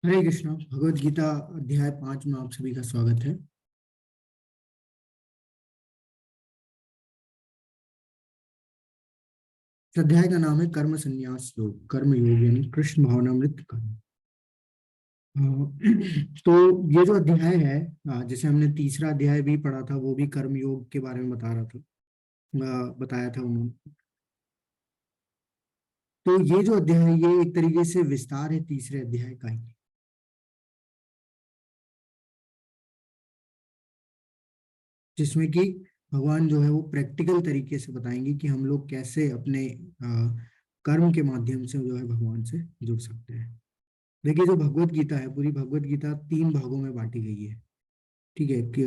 हरे कृष्णा। भगवत गीता अध्याय 5 में आप सभी का स्वागत है। इस अध्याय का नाम है कर्म संन्यास योग, कर्म योग यानी कृष्ण भावनामृत कर्म। अ, तो ये जो अध्याय है, जैसे हमने तीसरा अध्याय भी पढ़ा था, वो भी कर्म योग के बारे में बता रहा था, बताया था उन्होंने। तो ये जो अध्याय है ये एक तरीके से विस्तार है तीसरे अध्याय का ही, जिसमें कि भगवान जो है वो प्रैक्टिकल तरीके से बताएंगे कि हम लोग कैसे अपने कर्म के माध्यम से जो है भगवान से जुड़ सकते हैं। देखिए, जो भगवत गीता है, पूरी भगवत गीता 3 भागों में बांटी गई है। ठीक है कि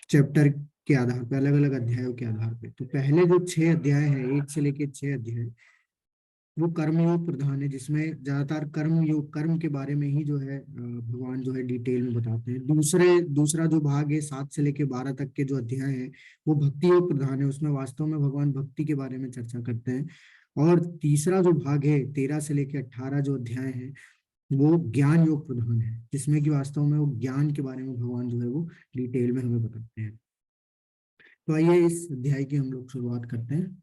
चैप्टर के आधार पे, अलग अलग अध्यायों के आधार पे। तो पहले जो 6 अध्याय हैं, 1 से लेके 6 अध्याय, वो कर्मयोग प्रधान है, जिसमें ज्यादातर कर्म योग, कर्म के बारे में ही जो है भगवान जो है डिटेल में बताते हैं। दूसरा जो भाग है, 7 से लेके 12 तक के जो अध्याय हैं, वो भक्ति योग प्रधान है। उसमें वास्तव में भगवान भक्ति के बारे में चर्चा करते हैं। और तीसरा जो भाग है, 13 से लेके 18 जो अध्याय है, वो ज्ञान योग प्रधान है, जिसमें कि वास्तव में वो ज्ञान के बारे में भगवान जो है वो डिटेल में हमें बताते हैं। तो आइए इस अध्याय की हम लोग शुरुआत करते हैं।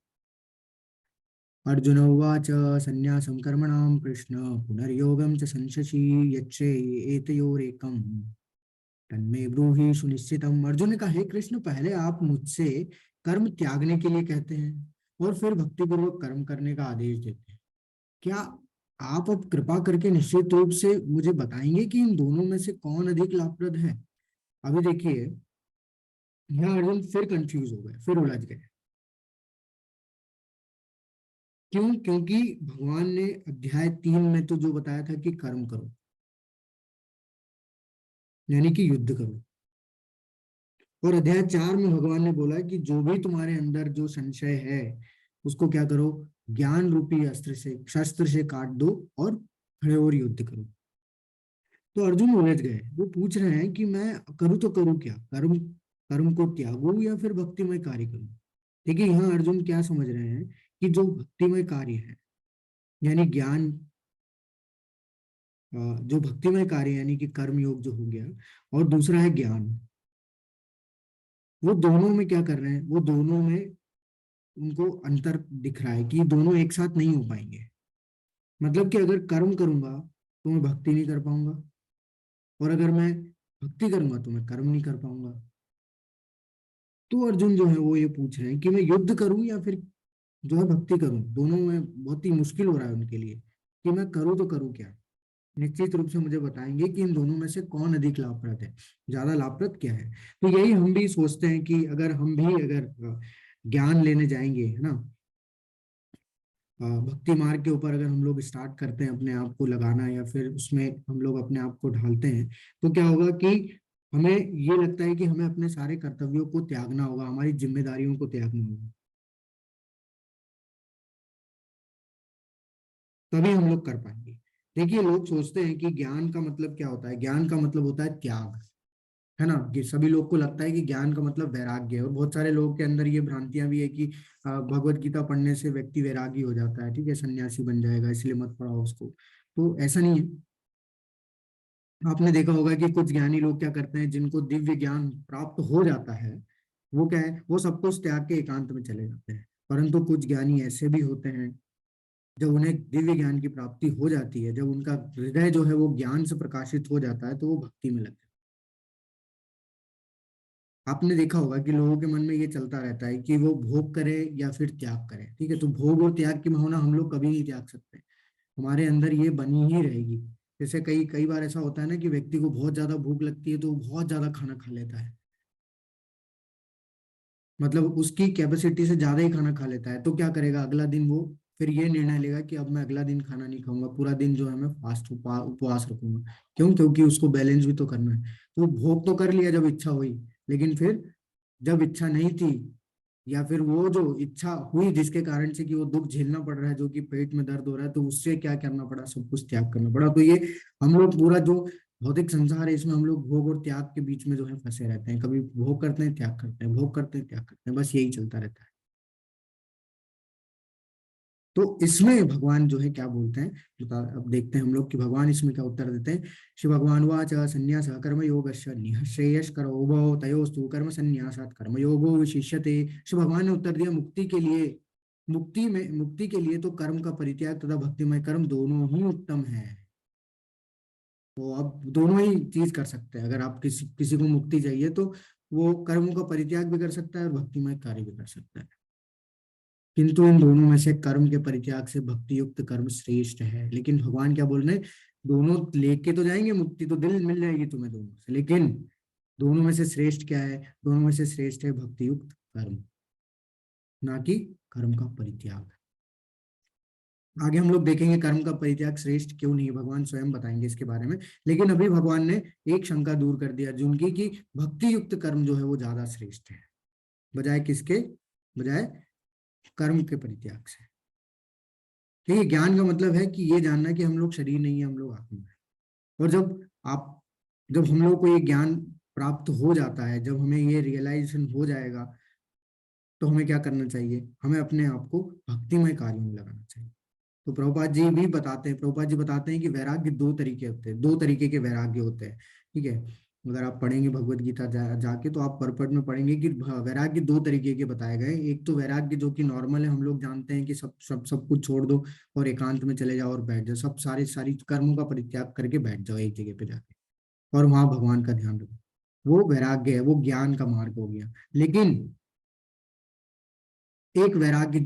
अर्जुन उवाच संन्यासं कर्मणां कृष्ण पुनर्योगं च संशसि यच्छ्रे एतयोरेकम् तन्मे ब्रूहि सुनिश्चितम्। अर्जुन ने कहा, हे कृष्ण, पहले आप मुझसे कर्म त्यागने के लिए कहते हैं और फिर भक्तिपूर्वक कर्म करने का आदेश देते हैं। क्या आप अब कृपा करके निश्चित रूप से मुझे बताएंगे कि इन दोनों में से कौन अधिक लाभप्रद है? अभी देखिए, यहाँ अर्जुन फिर कंफ्यूज हो गए, फिर उलझ गए। क्यों? क्योंकि भगवान ने अध्याय 3 में तो जो बताया था कि कर्म करो, यानी कि युद्ध करो। और अध्याय 4 में भगवान ने बोला कि जो भी तुम्हारे अंदर जो संशय है, उसको क्या करो, ज्ञान रूपी अस्त्र से, शस्त्र से काट दो और खड़े और युद्ध करो। तो अर्जुन उलझ गए। वो पूछ रहे हैं कि मैं करूँ तो करूँ क्या, कर्म कर्म को त्यागूं या फिर भक्तिमय कार्य करूं। देखिए, यहाँ अर्जुन क्या समझ रहे हैं कि जो भक्तिमय कार्य है, यानी ज्ञान, जो भक्तिमय कार्य यानी कि कर्म योग जो हो गया, और दूसरा है ज्ञान, वो दोनों में क्या कर रहे हैं, वो दोनों में उनको अंतर दिख रहा है कि दोनों एक साथ नहीं हो पाएंगे। मतलब कि अगर कर्म करूंगा तो मैं भक्ति नहीं कर पाऊंगा, और अगर मैं भक्ति करूंगा तो मैं कर्म नहीं कर पाऊंगा। तो अर्जुन जो है वो ये पूछ रहे हैं कि मैं युद्ध करूं या फिर जो है भक्ति करूं। दोनों में बहुत ही मुश्किल हो रहा है उनके लिए कि मैं करूं तो करूं क्या। निश्चित रूप से मुझे बताएंगे कि इन दोनों में से कौन अधिक लाभप्रद है, ज्यादा लाभप्रद क्या है। तो यही हम भी सोचते हैं कि अगर हम भी अगर ज्ञान लेने जाएंगे, है ना, भक्ति मार्ग के ऊपर अगर हम लोग स्टार्ट करते हैं अपने आप को लगाना, या फिर उसमें हम लोग अपने आप को ढालते हैं, तो क्या होगा कि हमें ये लगता है कि हमें अपने सारे कर्तव्यों को त्यागना होगा, हमारी जिम्मेदारियों को त्यागना होगा, तभी हम लोग कर पाएंगे। देखिए, लोग सोचते हैं कि ज्ञान का मतलब क्या होता है। ज्ञान का मतलब होता है त्याग, है ना। कि सभी लोग को लगता है कि ज्ञान का मतलब वैराग्य है, और बहुत सारे लोगों के अंदर ये भ्रांतियां भी है कि भगवत गीता पढ़ने से व्यक्ति वैरागी हो जाता है, ठीक है, सन्यासी बन जाएगा, इसलिए मत पढ़ाओ उसको। तो ऐसा नहीं है। आपने देखा होगा कि कुछ ज्ञानी लोग क्या करते हैं, जिनको दिव्य ज्ञान प्राप्त हो जाता है, वो क्या है, वो सब कुछ त्याग के एकांत में चले जाते हैं। परंतु कुछ ज्ञानी ऐसे भी होते हैं, जब उन्हें दिव्य ज्ञान की प्राप्ति हो जाती है, जब उनका हृदय जो है वो ज्ञान से प्रकाशित हो जाता है, तो वो भक्ति में लगते हैं। आपने देखा होगा कि लोगों के मन में ये चलता रहता है कि वो भोग करे या फिर त्याग करे। ठीक है, तो भोग और त्याग की भावना हम लोग कभी नहीं त्याग सकते, हमारे अंदर ये बनी ही रहेगी। जैसे कई कई बार ऐसा होता है ना कि व्यक्ति को बहुत ज्यादा भूख लगती है, तो वो बहुत ज्यादा खाना खा लेता है, मतलब उसकी कैपेसिटी से ज्यादा ही खाना खा लेता है। तो क्या करेगा, अगला दिन वो फिर ये निर्णय लेगा कि अब मैं अगला दिन खाना नहीं खाऊंगा, पूरा दिन जो है मैं फास्ट उपवास रखूंगा। क्यों? क्योंकि उसको बैलेंस भी तो करना है। तो भोग तो कर लिया जब इच्छा हुई, लेकिन फिर जब इच्छा नहीं थी, या फिर वो जो इच्छा हुई जिसके कारण से कि वो दुख झेलना पड़ रहा है, जो कि पेट में दर्द हो रहा है, तो उससे क्या करना पड़ा, सब कुछ त्याग करना पड़ा। तो ये हम लोग पूरा जो भौतिक संसार है, इसमें हम लोग भोग और त्याग के बीच में जो है फंसे रहते हैं। कभी भोग करते हैं, त्याग करते हैं, भोग करते हैं, त्याग करते हैं, बस यही चलता रहता है। तो इसमें भगवान जो है क्या बोलते हैं, अब देखते हैं हम लोग कि भगवान इसमें क्या उत्तर देते हैं। श्री भगवान वाच संन्यास कर्म योगस्य निःश्रेयस करो उभौ तयोस्तु कर्म संन्यासात् कर्म योगो विशिष्यते। श्री भगवान ने उत्तर दिया, मुक्ति के लिए, मुक्ति के लिए तो कर्म का परित्याग तथा भक्तिमय कर्म दोनों ही उत्तम है। तो आप दोनों ही चीज कर सकते हैं। अगर आप किसी किसी को मुक्ति चाहिए तो वो कर्मों का परित्याग भी कर सकता है और भक्तिमय कार्य भी कर सकता है। किंतु इन दोनों में से कर्म के परित्याग से भक्ति युक्त कर्म श्रेष्ठ है। लेकिन भगवान क्या बोल रहे हैं, दोनों लेके तो जाएंगे, मुक्ति तो दिल मिल जाएगी तुम्हें दोनों से, लेकिन दोनों में से श्रेष्ठ क्या है, दोनों में से श्रेष्ठ है भक्ति युक्त कर्म, ना कि कर्म का परित्याग। आगे हम लोग देखेंगे कर्म का परित्याग श्रेष्ठ क्यों नहीं है, भगवान स्वयं बताएंगे इसके बारे में। लेकिन अभी भगवान ने एक शंका दूर कर दिया अर्जुन की कि भक्ति युक्त कर्म जो है वो ज्यादा श्रेष्ठ है, बजाय किसके, बजाय कर्म के परित्याग से। ठीक है, ज्ञान का मतलब है कि ये जानना कि हम लोग शरीर नहीं है, हम लोग आत्मा है। और आप जब हम लोग को ये ज्ञान प्राप्त हो जाता है, जब हमें ये रियलाइजेशन हो जाएगा, तो हमें क्या करना चाहिए, हमें अपने आप को भक्तिमय कार्यों में लगाना चाहिए। तो प्रभुपाद जी भी बताते हैं, प्रभुपाद जी बताते हैं कि वैराग्य दो तरीके होते हैं, दो तरीके के वैराग्य होते हैं। ठीक है, अगर आप पढ़ेंगे भगवत गीता जाके तो आप परपट में पढ़ेंगे कि वैराग्य दो तरीके के बताए गए। एक तो वैराग्य जो कि नॉर्मल है, हम लोग जानते हैं कि सब कुछ छोड़ दो और एकांत में चले जाओ और बैठ जाओ, सब सारी सारी कर्मों का परित्याग करके बैठ जाओ एक जगह पे जाके और वहां भगवान का ध्यान रखो। वो वैराग्य है, वो ज्ञान का मार्ग हो गया। लेकिन एक वैराग्य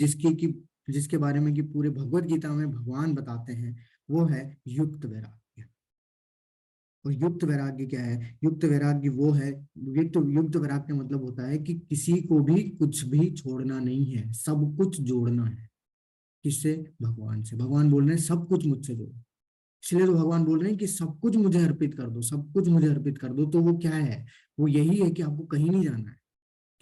जिसके बारे में कि पूरे भगवत गीता में भगवान बताते हैं, वो है युक्त वैराग्य। और युक्त वैराग्य क्या है, युक्त वैराग्य वो है, युक्त वैराग्य का मतलब होता है कि किसी को भी कुछ भी छोड़ना नहीं है, सब कुछ जोड़ना है। किससे, भगवान से। भगवान बोल रहे हैं सब कुछ मुझसे जोड़ो। इसलिए तो भगवान बोल रहे हैं कि सब कुछ मुझे अर्पित कर दो, सब कुछ मुझे अर्पित कर दो। तो वो क्या है, वो यही है कि आपको कहीं नहीं जाना है,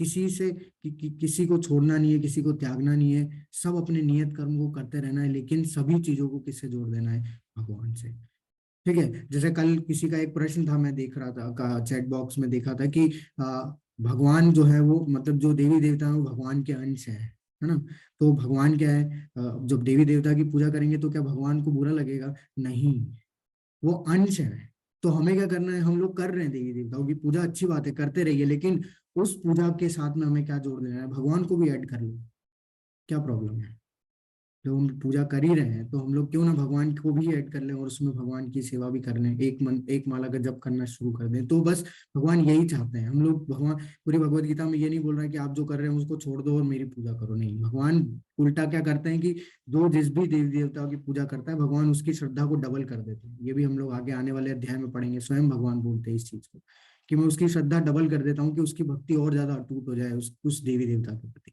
किसी से किसी को छोड़ना नहीं है, किसी को त्यागना नहीं है, सब अपने नियत कर्म को करते रहना है, लेकिन सभी चीजों को किससे जोड़ देना है, भगवान से। ठीक है, जैसे कल किसी का एक प्रश्न था, मैं देख रहा था का चैट बॉक्स में देखा था कि भगवान जो है वो, मतलब जो देवी देवता है वो भगवान के अंश है ना। तो भगवान क्या है, जब देवी देवता की पूजा करेंगे तो क्या भगवान को बुरा लगेगा, नहीं, वो अंश है। तो हमें क्या करना है, हम लोग कर रहे हैं देवी देवताओं की पूजा, अच्छी बात है, करते रहिए, लेकिन उस पूजा के साथ में हमें क्या जोड़ देना है, भगवान को भी ऐड कर लो। क्या प्रॉब्लम है, जब हम पूजा कर ही रहे हैं तो हम लोग क्यों ना भगवान को भी ऐड कर लें और उसमें भगवान की सेवा भी कर लें, एक माला का जप करना शुरू कर दें। तो बस भगवान यही चाहते हैं हम लोग। भगवान पूरी भगवत गीता में ये नहीं बोल रहे हैं कि आप जो कर रहे हैं उसको छोड़ दो और मेरी पूजा करो, नहीं। भगवान उल्टा क्या करते हैं कि जो जिस भी देवी देवताओं की पूजा करता है, भगवान उसकी श्रद्धा को डबल कर देते हैं। ये भी हम लोग आगे आने वाले अध्याय में पढ़ेंगे, स्वयं भगवान बोलते हैं इस चीज को कि मैं उसकी श्रद्धा डबल कर देता हूँ कि उसकी भक्ति और ज्यादा अटूट हो जाए उस देवी देवता के प्रति।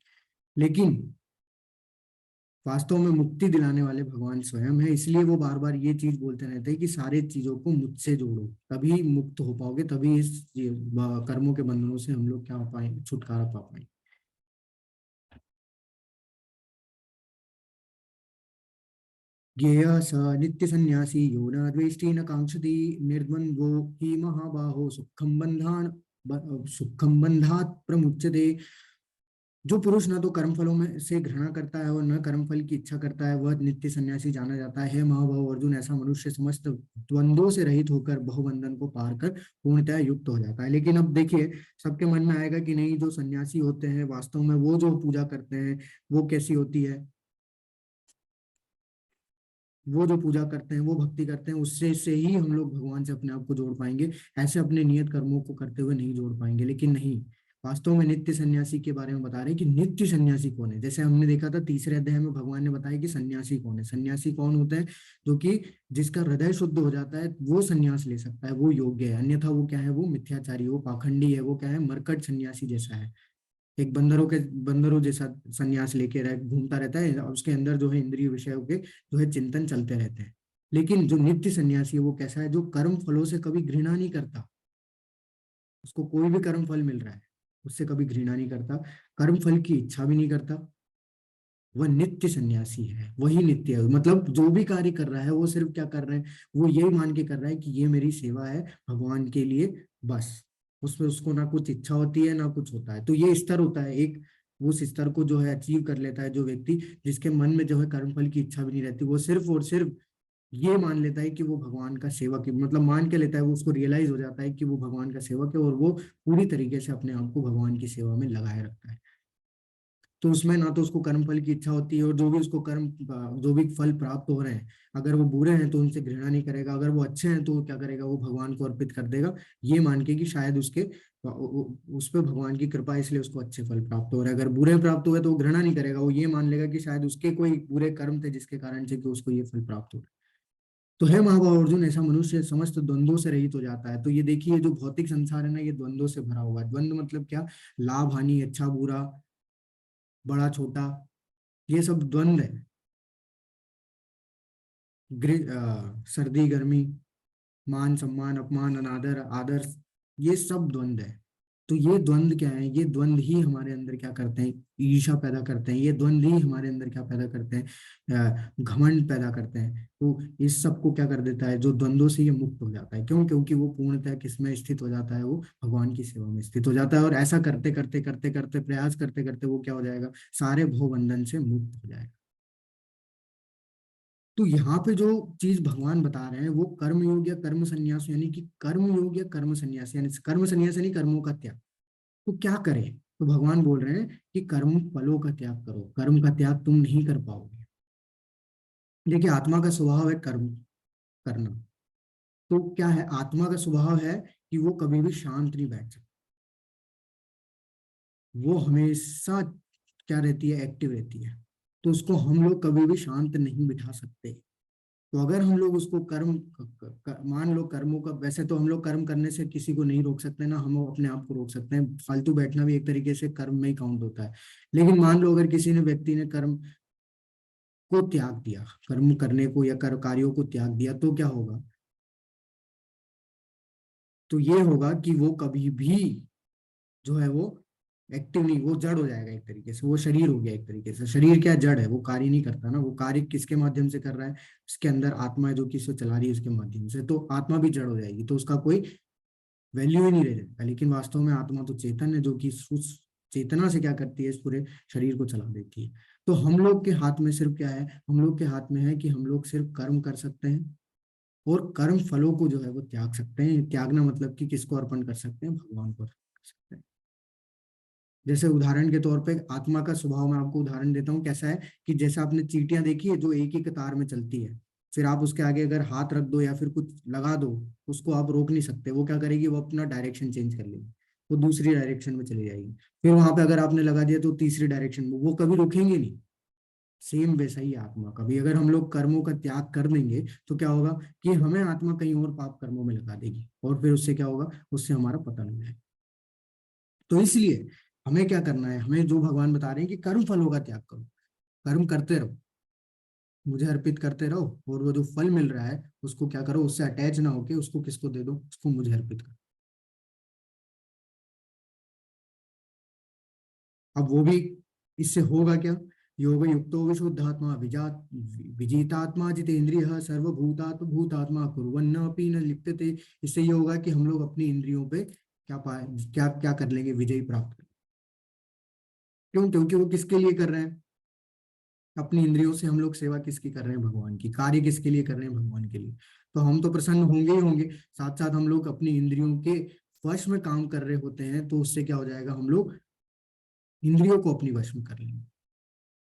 लेकिन वास्तव में मुक्ति दिलाने वाले भगवान स्वयं है, इसलिए वो बार बार ये चीज बोलते रहते हैं कि सारे चीजों को मुझसे जोड़ो, तभी मुक्त हो पाओगे, तभी इस कर्मों के बंधनों से हम लोग क्या हो पाए, छुटकारा पा पाए। ज्ञेय स नित्य संन्यासी यो न द्वेष्टि न कांक्षति निर्द्वंद्वो हि महाबाहो सुखम बंधात प्रमुच्यते। जो पुरुष न तो कर्म फलों में से घृणा करता है और न कर्म फल की इच्छा करता है, वह नित्य सन्यासी जाना जाता है। महाभाव अर्जुन, ऐसा मनुष्य समस्त द्वंद्वों से रहित होकर बहुबंधन को पार कर पूर्णतः युक्त हो जाता है। लेकिन अब देखिए, सबके मन में आएगा कि नहीं, जो सन्यासी होते हैं वास्तव में वो जो पूजा करते हैं वो कैसी होती है, वो जो पूजा करते हैं, वो भक्ति करते हैं, उससे से ही हम लोग भगवान से अपने आप को जोड़ पाएंगे, ऐसे अपने नियत कर्मों को करते हुए नहीं जोड़ पाएंगे। लेकिन नहीं, वास्तव में नित्य सन्यासी के बारे में बता रहे हैं कि नित्य सन्यासी कौन है। जैसे हमने देखा था तीसरे अध्याय में भगवान ने बताया कि सन्यासी कौन है। सन्यासी कौन होता है, जो कि जिसका हृदय शुद्ध हो जाता है वो सन्यास ले सकता है, वो योग्य है। अन्यथा वो क्या है, वो मिथ्याचारी, वो पाखंडी है, वो क्या है, मरकट सन्यासी जैसा है, एक बंदरों जैसा सन्यास लेके घूमता रहता है और उसके अंदर जो है इंद्रिय विषयों के जो है चिंतन चलते रहते हैं। लेकिन जो नित्य सन्यासी है वो कैसा है, जो कर्म फलों से कभी घृणा नहीं करता, उसको कोई भी कर्म फल मिल रहा है उससे कभी घृणा नहीं करता, कर्म फल की इच्छा भी नहीं करता, वह नित्य सन्यासी है। वही नित्य है, मतलब जो भी कार्य कर रहा है वो सिर्फ क्या कर रहे हैं, वो यही मान के कर रहा है कि ये मेरी सेवा है भगवान के लिए, बस। उसमें उसको ना कुछ इच्छा होती है ना कुछ होता है। तो ये स्तर होता है एक, उस स्तर को जो है अचीव कर लेता है जो व्यक्ति, जिसके मन में जो है कर्मफल की इच्छा भी नहीं रहती, वो सिर्फ और सिर्फ ये मान लेता है कि वो भगवान का सेवक है, मतलब मान के लेता है, वो उसको रियलाइज हो जाता है कि वो भगवान का सेवक है, और वो पूरी तरीके से अपने आप को भगवान की सेवा में लगाए रखता है। तो उसमें ना तो उसको कर्म फल की इच्छा होती है, और जो भी उसको कर्म, जो भी फल प्राप्त हो रहे हैं, अगर वो बुरे हैं तो उनसे घृणा नहीं करेगा, अगर वो अच्छे हैं तो वो क्या करेगा, वो भगवान को अर्पित कर देगा, ये मान के कि शायद उसके उस पे भगवान की कृपा है, इसलिए उसको अच्छे फल प्राप्त हो रहे हैं। अगर बुरे प्राप्त हुए तो वो घृणा नहीं करेगा, वो ये मान लेगा कि शायद उसके कोई बुरे कर्म थे जिसके कारण से कि उसको ये फल प्राप्त हो रहा है। तो है महाभाव अर्जुन, ऐसा मनुष्य समस्त द्वंद्वों से रहित हो जाता है। तो ये देखिए, जो भौतिक संसार है ना, ये द्वंद्वों से भरा हुआ है। द्वंद्व मतलब क्या? लाभ हानि, अच्छा बुरा, बड़ा छोटा, ये सब द्वंद्व है। सर्दी गर्मी, मान सम्मान, अपमान, अनादर आदर, ये सब द्वंद्व है। तो ये द्वंद्व क्या है? ये द्वंद्व ही हमारे अंदर क्या करते हैं? ईर्ष्या पैदा करते हैं। ये द्वंद्व ही हमारे अंदर क्या पैदा करते हैं? घमंड पैदा करते हैं। तो इस सब को क्या कर देता है? जो द्वंद्वों से ये मुक्त हो जाता है, क्यों? क्योंकि वो पूर्णतः किसमें स्थित हो जाता है? वो भगवान की सेवा में स्थित हो जाता है, और ऐसा करते करते करते करते प्रयास करते करते वो क्या हो जाएगा? सारे भव बंधन से मुक्त हो जाएगा। तो यहाँ पे जो चीज भगवान बता रहे हैं वो कर्म योग या कर्म संन्यास, यानी कि कर्म योग या कर्म संन्यास, यानी कर्म संन्यास यानी कर्मों का त्याग। तो क्या करें? तो भगवान बोल रहे हैं कि कर्म फलों का त्याग करो, कर्म का त्याग तुम नहीं कर पाओगे। देखिए, आत्मा का स्वभाव है कर्म करना। तो क्या है? आत्मा का स्वभाव है कि वो कभी भी शांत नहीं बैठ सकती, वो हमेशा क्या रहती है? एक्टिव रहती है। तो उसको हम लोग कभी भी शांत नहीं बिठा सकते। तो अगर हम लोग उसको कर्म मान लो, कर्मों का, वैसे तो हम लोग कर्म करने से किसी को नहीं रोक सकते ना, हम अपने आप को रोक सकते हैं। फालतू बैठना भी एक तरीके से कर्म में ही काउंट होता है। लेकिन मान लो अगर किसी ने व्यक्ति ने कर्म को त्याग दिया, कर्म करने को या कर कार्यों को त्याग दिया, तो क्या होगा? तो ये होगा कि वो कभी भी जो है वो एक्टिव नहीं, वो जड़ हो जाएगा एक तरीके से, वो शरीर हो गया एक तरीके से। शरीर क्या? जड़ है, वो कार्य नहीं करता ना। वो कार्य किसके माध्यम से कर रहा है? उसके अंदर आत्मा है जो कि इसको चला रही है, उसके माध्यम से। तो आत्मा भी जड़ हो जाएगी, तो उसका कोई वैल्यू ही नहीं रह जाएगा। लेकिन वास्तव में आत्मा तो चेतन है, जो कि उस चेतना से क्या करती है? इस पूरे शरीर को चला देती है। तो हम लोग के हाथ में सिर्फ क्या है? हम लोग के हाथ में है कि हम लोग सिर्फ कर्म कर सकते हैं, और कर्म फलों को जो है वो त्याग सकते हैं। त्यागना मतलब कि किसको अर्पण कर सकते हैं? भगवान को अर्पण कर सकते हैं। जैसे उदाहरण के तौर पे आत्मा का स्वभाव, मैं आपको उदाहरण देता हूँ कैसा है। कि जैसे आपने चींटियां देखी है जो एक ही कतार में चलती है, फिर आप उसके आगे अगर हाथ रख दो या फिर कुछ लगा दो, उसको आप रोक नहीं सकते। वो क्या करेगी? वो अपना डायरेक्शन चेंज कर लेगी, वो दूसरी डायरेक्शन में चली जाएगी। फिर वहां पे अगर आपने लगा दिया तो तीसरी डायरेक्शन में, वो कभी रुकेंगे नहीं। सेम वैसा ही है आत्मा का भी। अगर हम लोग कर्मों का त्याग कर देंगे तो क्या होगा? कि हमें आत्मा कहीं और पाप कर्मों में लगा देगी, और फिर उससे क्या होगा? उससे हमारा पतन हो जाएगा। तो इसलिए हमें क्या करना है? हमें जो भगवान बता रहे हैं कि कर्म फलों का त्याग करो, कर्म करते रहो, मुझे अर्पित करते रहो, और वो जो फल मिल रहा है उसको क्या करो? उससे अटैच ना होके उसको किसको दे दो? उसको मुझे अर्पित करो। अब वो भी, इससे होगा क्या? योग युक्तो विशुद्धात्मा विजात विजितात्मा जितेंद्रिय सर्वभूतात्म भूतात्मा कुर्वन्नपि न लिप्यते। इससे ये होगा कि हम लोग अपनी इंद्रियों पे क्या पाए, क्या क्या कर लेंगे? विजय प्राप्त कर। क्यों? क्योंकि वो किसके लिए कर रहे हैं? अपनी इंद्रियों से हम लोग सेवा किसकी कर रहे हैं? भगवान की। कार्य किसके लिए कर रहे हैं? भगवान के लिए। तो हम तो प्रसन्न होंगे ही होंगे, साथ साथ हम लोग अपनी इंद्रियों के वश में काम कर रहे होते हैं, तो उससे क्या हो जाएगा? हम लोग इंद्रियों को अपनी वश में कर लेंगे।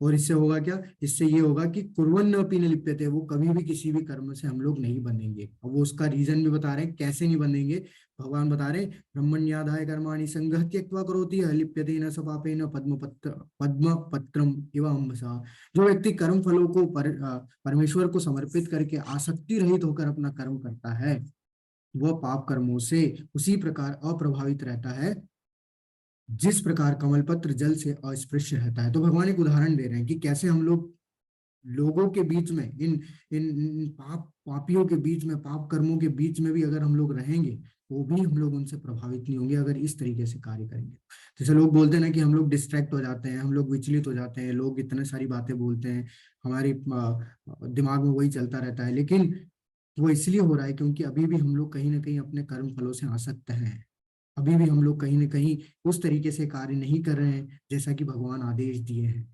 और इससे होगा क्या? इससे ये होगा कि कुर्वन् अपि न लिप्यते, वो कभी भी किसी भी कर्म से हम लोग नहीं बनेंगे। और वो उसका रीजन भी बता रहे हैं कैसे नहीं बनेंगे। भगवान बता रहे हैं, ब्रह्मण्याधाय कर्माणि संगः त्यक्त्वा करोति यः लिप्यते न स पापेन पद्म पत्रम इव अम्बसा। जो व्यक्ति कर्म फलों को परमेश्वर को समर्पित करके आसक्ति रहित होकर अपना कर्म करता है, वह पाप कर्मों से उसी प्रकार अप्रभावित रहता है जिस प्रकार कमल पत्र जल से अस्पृश्य रहता है। तो भगवान एक उदाहरण दे रहे हैं कि कैसे हम लोग लोगों के बीच में, इन पापियों के बीच में, पाप कर्मों के बीच में भी अगर हम लोग रहेंगे, वो भी हम लोग उनसे प्रभावित नहीं होंगे अगर इस तरीके से कार्य करेंगे। जैसे लोग बोलते हैं ना कि हम लोग डिस्ट्रैक्ट हो जाते हैं, हम लोग विचलित हो जाते हैं, लोग इतने सारी बातें बोलते हैं, हमारी दिमाग में वही चलता रहता है। लेकिन वो इसलिए हो रहा है क्योंकि अभी भी हम लोग कहीं ना कहीं अपने कर्म फलों से आसक्त हैं। अभी भी हम लोग कहीं ना कहीं उस तरीके से कार्य नहीं कर रहे हैं जैसा कि भगवान आदेश दिए हैं।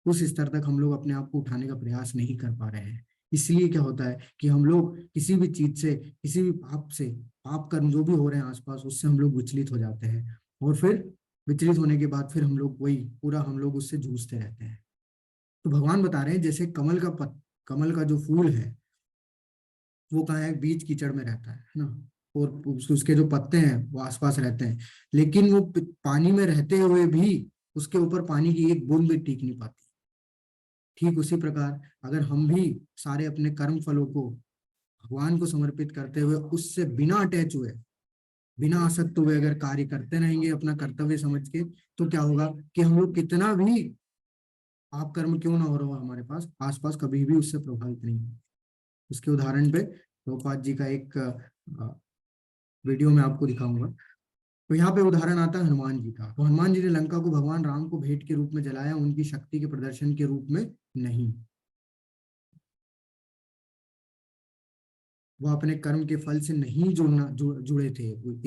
उस स्तर तक हम लोग अपने आप को उठाने का प्रयास नहीं कर पा रहे हैं। इसलिए क्या होता है कि हम लोग किसी भी चीज से, किसी भी पाप से, पाप कर्म जो भी हो रहे हैं आसपास, उससे हम लोग विचलित हो जाते हैं, और फिर विचलित होने के बाद फिर हम लोग वही पूरा हम लोग उससे जूझते रहते हैं। तो भगवान बता रहे हैं जैसे कमल का जो फूल है वो कहाँ है, बीच कीचड़ में रहता है ना, और उसके जो पत्ते हैं वो आसपास रहते हैं, लेकिन वो पानी में रहते हुए भी उसके ऊपर पानी की एक बूंद भी टिक नहीं पाती। ठीक उसी प्रकार अगर हम भी सारे अपने कर्म फलों को भगवान को समर्पित करते हुए, उससे बिना अटैच हुए, बिना आसक्त हुए अगर कार्य करते रहेंगे अपना कर्तव्य समझ के, तो क्या होगा कि हम लोग कितना भी पाप कर्म क्यों ना हो रहा हो हमारे पास आसपास, कभी भी उससे प्रभावित नहीं होंगे। उसके उदाहरण पे प्रभुपाद जी का एक वीडियो में आपको दिखाऊंगा। तो यहाँ पे उदाहरण आता है हनुमान जी का। तो हनुमान जी ने लंका को भगवान राम को भेंट के रूप में जलाया, उनकी शक्ति के प्रदर्शन के रूप में नहीं। वो अपने कर्म के फल से नहीं जुड़े थे। वो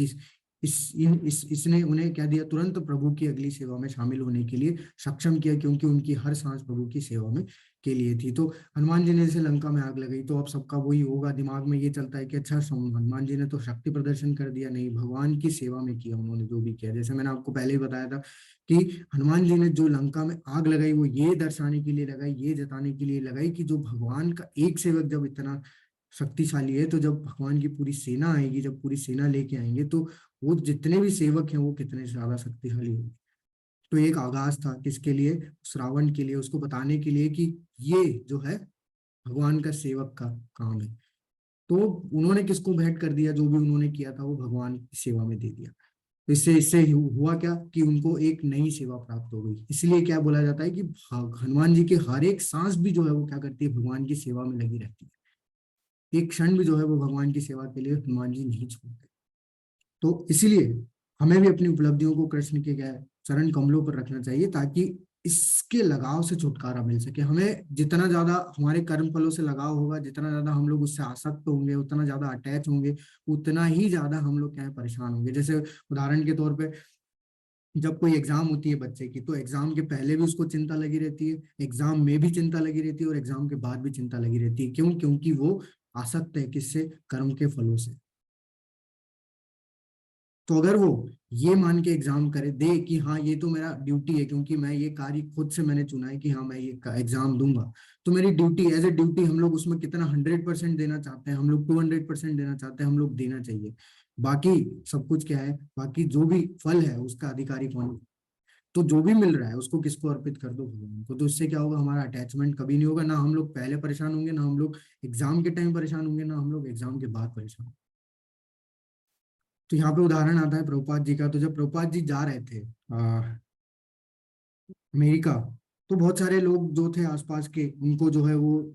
इसने उन्हें क्या दिया, तुरंत प्रभु की अगली सेवा में शामिल होने के लिए सक्षम किया, क्योंकि उनकी हर सांस प्रभु की सेवा में के लिए थी। तो हनुमान जी ने जैसे लंका में आग लगाई, तो अब सबका वही होगा, दिमाग में ये चलता है कि अच्छा हनुमान जी ने तो शक्ति प्रदर्शन कर दिया, नहीं, भगवान की सेवा में किया उन्होंने जो भी किया। जैसे मैंने आपको पहले ही बताया था कि हनुमान जी ने जो लंका में आग लगाई वो ये दर्शाने के लिए लगाई, ये जताने के लिए लगाई कि जो भगवान का एक सेवक जब इतना शक्तिशाली है, तो जब भगवान की पूरी सेना आएगी, जब पूरी सेना लेके आएंगे, तो वो जितने भी सेवक हैं वो कितने ज्यादा शक्तिशाली होंगे। तो एक आगाज था किसके लिए, श्रावण के लिए, उसको बताने के लिए कि ये जो है भगवान का सेवक का काम है। तो उन्होंने किसको भेंट कर दिया, जो भी उन्होंने किया था वो भगवान की सेवा में दे दिया। तो इससे इससे हुआ क्या कि उनको एक नई सेवा प्राप्त हो गई। इसलिए क्या बोला जाता है कि हनुमान जी के हर एक सांस भी जो है वो क्या करती है, भगवान की सेवा में लगी रहती है। एक क्षण भी जो है वो भगवान की सेवा के लिए हनुमान जी नहीं छोड़ते। तो इसीलिए हमें भी अपनी उपलब्धियों को कृष्ण के क्या चरण कमलों पर रखना चाहिए, ताकि इसके लगाव से छुटकारा मिल सके हमें। जितना ज्यादा हमारे कर्म फलों से लगाव होगा, जितना ज्यादा हम लोग उससे आसक्त होंगे, उतना ज्यादा अटैच होंगे, उतना ही ज्यादा हम लोग क्या है परेशान होंगे। जैसे उदाहरण के तौर पे जब कोई एग्जाम होती है बच्चे की, तो एग्जाम के पहले भी उसको चिंता लगी रहती है, एग्जाम में भी चिंता लगी रहती है, और एग्जाम के बाद भी चिंता लगी रहती है। क्यों? क्योंकि वो आसक्त है किससे, कर्म के फलों से। तो अगर वो ये मान के एग्जाम करे दे कि हाँ ये तो मेरा ड्यूटी है, क्योंकि मैं ये कार्य खुद से मैंने चुना है कि हाँ मैं ये एग्जाम दूंगा, तो मेरी ड्यूटी एज ए ड्यूटी, हम लोग उसमें कितना 100% देना चाहते हैं, हम लोग 200% देना चाहते हैं, हम लोग देना चाहिए। बाकी सब कुछ क्या है, बाकी जो भी फल है उसका अधिकारी कौन है? तो जो भी मिल रहा है उसको किसको अर्पित कर दो, भगवान को। तो इससे क्या होगा, हमारा अटैचमेंट कभी नहीं होगा, ना हम लोग पहले परेशान होंगे, ना हम लोग एग्जाम के टाइम परेशान होंगे, ना हम लोग एग्जाम के बाद परेशान होंगे। तो यहाँ पे उदाहरण आता है प्रभुपाद जी का। तो जब प्रभुपाद जी जा रहे थे अमेरिका, तो बहुत सारे लोग जो थे आसपास के, उनको जो है वो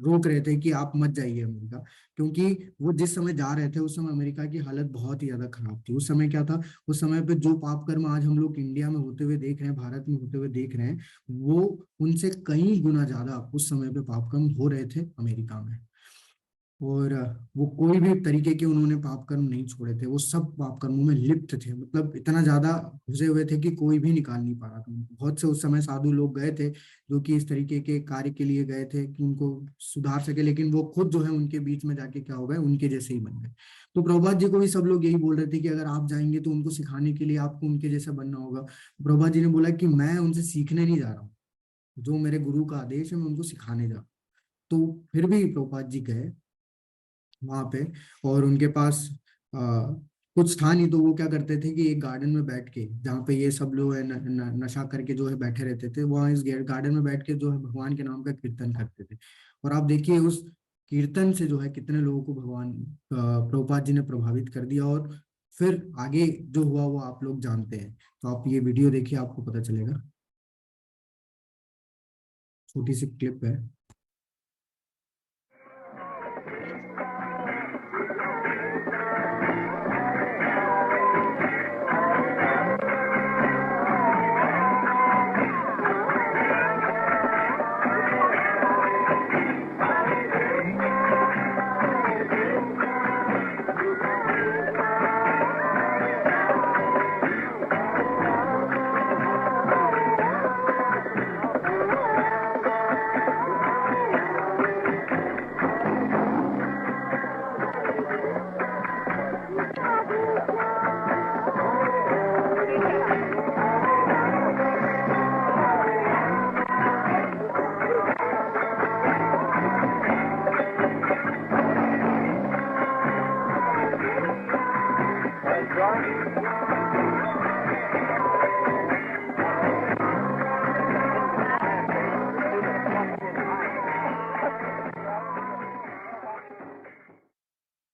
रोक रहे थे कि आप मत जाइए अमेरिका, क्योंकि वो जिस समय जा रहे थे उस समय अमेरिका की हालत बहुत ही ज्यादा खराब थी। उस समय क्या था, उस समय पे जो पाप कर्म आज हम लोग इंडिया में होते हुए देख रहे हैं, भारत में होते हुए देख रहे हैं, वो उनसे कई गुना ज्यादा उस समय पे पाप कर्म हो रहे थे अमेरिका में। और वो कोई भी तरीके के उन्होंने पाप कर्म नहीं छोड़े थे, वो सब पाप कर्मों में लिप्त थे, मतलब इतना ज्यादा घुसे हुए थे कि कोई भी निकाल नहीं पा रहा था उनको। बहुत से उस समय साधु लोग गए थे जो कि इस तरीके के कार्य के लिए गए थे कि उनको सुधार सके, लेकिन वो खुद जो है उनके बीच में जाके क्या हो गए, उनके जैसे ही बन गए। तो प्रभुपाद जी को भी सब लोग यही बोल रहे थे कि अगर आप जाएंगे तो उनको सिखाने के लिए आपको उनके जैसा बनना होगा। प्रभुपाद जी ने बोला कि मैं उनसे सीखने नहीं जा रहा हूँ, जो मेरे गुरु का आदेश है मैं उनको सिखाने जा रहा हूँ। तो फिर भी प्रभुपाद जी गए वहां पे, और उनके पास आ, कुछ था नहीं, तो वो क्या करते थे कि एक गार्डन में बैठ के, जहाँ पे ये सब लोग है नशा करके जो है बैठे रहते थे, वहाँ इस गार्डन में बैठ के जो है भगवान के नाम का कीर्तन करते थे। और आप देखिए उस कीर्तन से जो है कितने लोगों को भगवान प्रभुपाद जी ने प्रभावित कर दिया। और फिर आगे जो हुआ वो आप लोग जानते हैं। तो आप ये वीडियो देखिए, आपको पता चलेगा। छोटी सी क्लिप है।